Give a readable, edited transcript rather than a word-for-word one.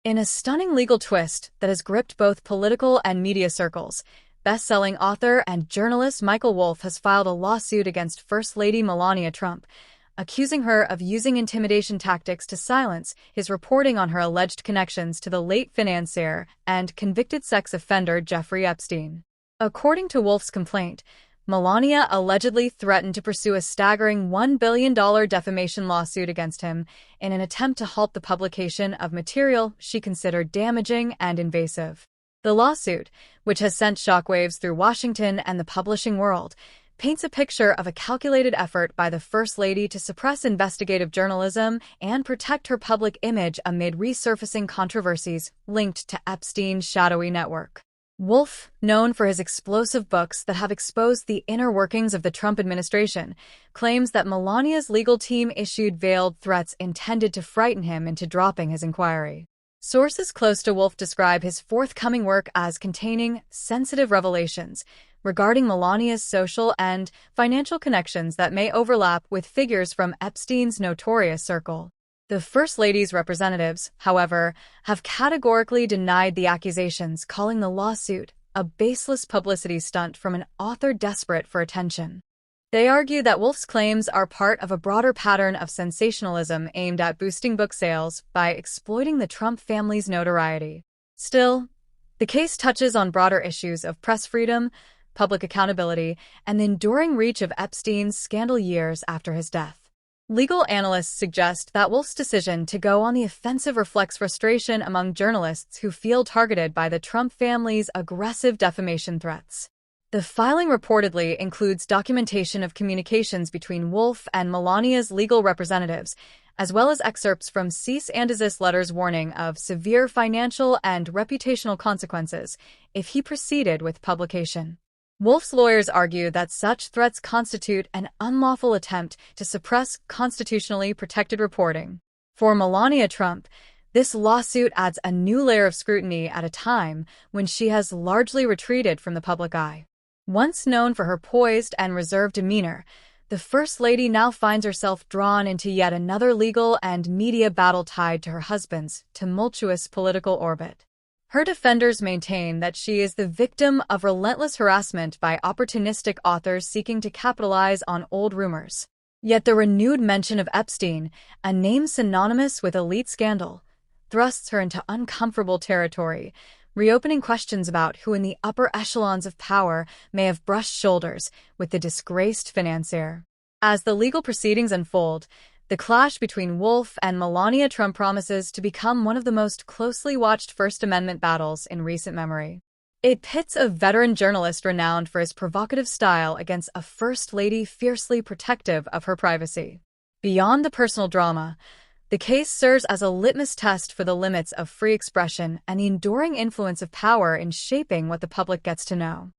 In a stunning legal twist that has gripped both political and media circles, best-selling author and journalist Michael Wolff has filed a lawsuit against First Lady Melania Trump, accusing her of using intimidation tactics to silence his reporting on her alleged connections to the late financier and convicted sex offender Jeffrey Epstein. According to Wolff's complaint, Melania allegedly threatened to pursue a staggering $1 billion defamation lawsuit against him in an attempt to halt the publication of material she considered damaging and invasive. The lawsuit, which has sent shockwaves through Washington and the publishing world, paints a picture of a calculated effort by the First Lady to suppress investigative journalism and protect her public image amid resurfacing controversies linked to Epstein's shadowy network. Wolff, known for his explosive books that have exposed the inner workings of the Trump administration, claims that Melania's legal team issued veiled threats intended to frighten him into dropping his inquiry. Sources close to Wolff describe his forthcoming work as containing sensitive revelations regarding Melania's social and financial connections that may overlap with figures from Epstein's notorious circle. The First Lady's representatives, however, have categorically denied the accusations, calling the lawsuit a baseless publicity stunt from an author desperate for attention. They argue that Wolff's claims are part of a broader pattern of sensationalism aimed at boosting book sales by exploiting the Trump family's notoriety. Still, the case touches on broader issues of press freedom, public accountability, and the enduring reach of Epstein's scandal years after his death. Legal analysts suggest that Wolff's decision to go on the offensive reflects frustration among journalists who feel targeted by the Trump family's aggressive defamation threats. The filing reportedly includes documentation of communications between Wolff and Melania's legal representatives, as well as excerpts from cease and desist letters warning of severe financial and reputational consequences if he proceeded with publication. Wolff's lawyers argue that such threats constitute an unlawful attempt to suppress constitutionally protected reporting. For Melania Trump, this lawsuit adds a new layer of scrutiny at a time when she has largely retreated from the public eye. Once known for her poised and reserved demeanor, the First Lady now finds herself drawn into yet another legal and media battle tied to her husband's tumultuous political orbit. Her defenders maintain that she is the victim of relentless harassment by opportunistic authors seeking to capitalize on old rumors. Yet the renewed mention of Epstein, a name synonymous with elite scandal, thrusts her into uncomfortable territory, reopening questions about who in the upper echelons of power may have brushed shoulders with the disgraced financier. As the legal proceedings unfold, the clash between Wolff and Melania Trump promises to become one of the most closely watched First Amendment battles in recent memory. It pits a veteran journalist renowned for his provocative style against a First Lady fiercely protective of her privacy. Beyond the personal drama, the case serves as a litmus test for the limits of free expression and the enduring influence of power in shaping what the public gets to know.